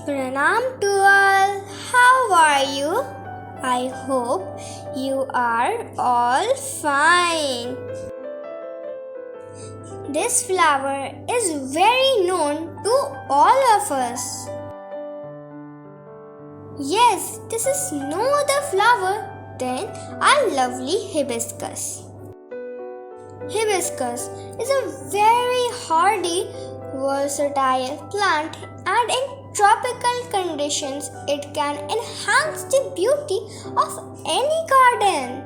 Pranam to all. How are you? I hope you are all fine. This flower is very known to all of us. Yes, this is no other flower than our lovely hibiscus. Hibiscus is a very hardy, versatile plant, and in tropical conditions it can enhance the beauty of any garden.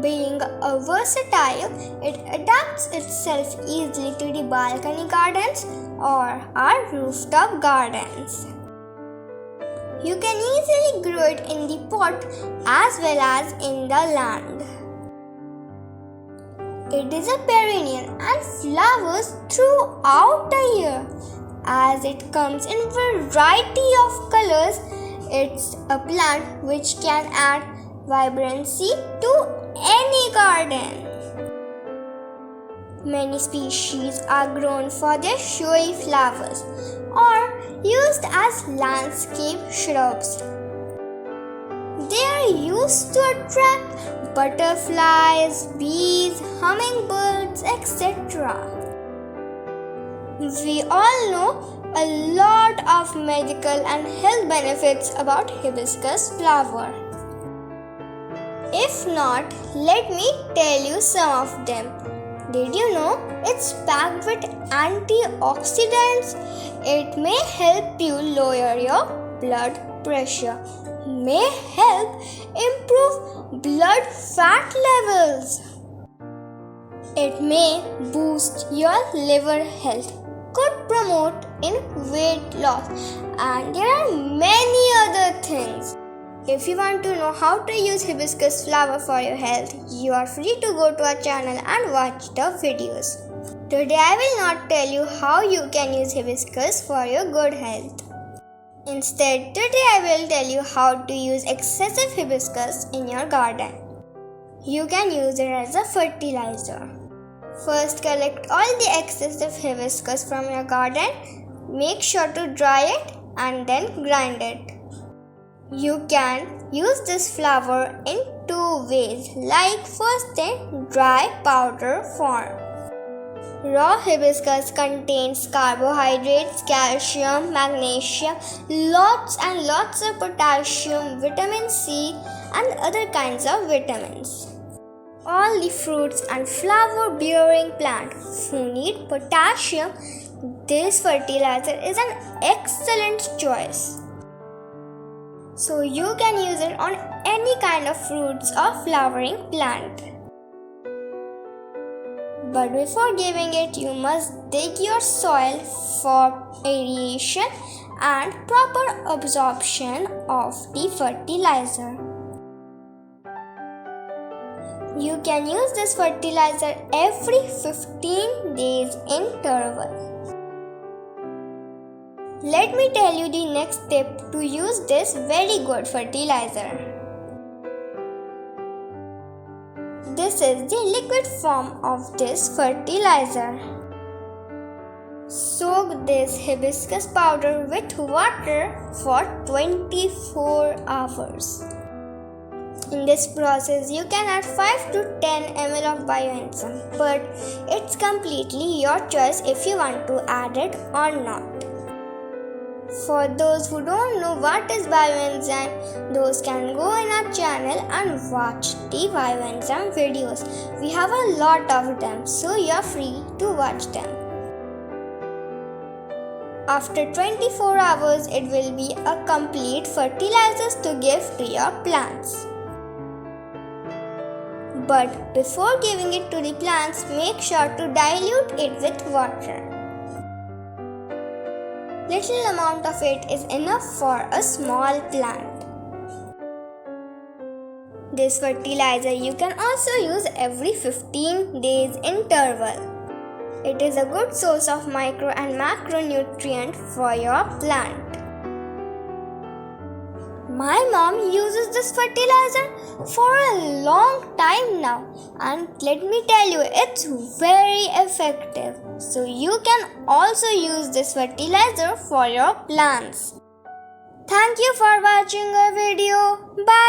Being a versatile, it adapts itself easily to the balcony gardens or our rooftop gardens. You can easily grow it in the pot as well as in the land. It is a perennial and flowers throughout the year. As it comes in variety of colors, it's a plant which can add vibrancy to any garden. Many species are grown for their showy flowers or used as landscape shrubs. They are used to attract butterflies, bees, hummingbirds, etc. We all know a lot of medical and health benefits about hibiscus flower. If not, let me tell you some of them. Did you know it's packed with antioxidants? It may help you lower your blood pressure, may help improve blood fat levels. It may boost your liver health, could promote in weight loss, and there are many other things. If you want to know how to use hibiscus flower for your health, you are free to go to our channel and watch the videos. Today I will not tell you how you can use hibiscus for your good health. Instead, today I will tell you how to use excessive hibiscus in your garden. You can use it as a fertilizer. First, collect all the excessive hibiscus from your garden. Make sure to dry it and then grind it. You can use this flower in two ways, like first in dry powder form. Raw hibiscus contains carbohydrates, calcium, magnesium, lots and lots of potassium, vitamin C and other kinds of vitamins. All the fruits and flower bearing plants who need potassium, this fertilizer is an excellent choice. So you can use it on any kind of fruits or flowering plant. But before giving it, you must dig your soil for aeration and proper absorption of the fertilizer. You can use this fertilizer every 15 days interval. Let me tell you the next tip to use this very good fertilizer. This is the liquid form of this fertilizer. Soak this hibiscus powder with water for 24 hours. In this process, you can add 5 to 10 ml of bioenzyme, but it's completely your choice if you want to add it or not. For those who don't know what is bioenzyme, those can go in our channel and watch the bioenzyme videos. We have a lot of them, so you are free to watch them. After 24 hours, it will be a complete fertilizer to give to your plants. But before giving it to the plants, make sure to dilute it with water. Little amount of it is enough for a small plant. This fertilizer you can also use every 15 days interval. It is a good source of micro and macronutrient for your plant. My mom uses this fertilizer for a long time now, and let me tell you, it's very effective. So you can also use this fertilizer for your plants. Thank you for watching our video. Bye.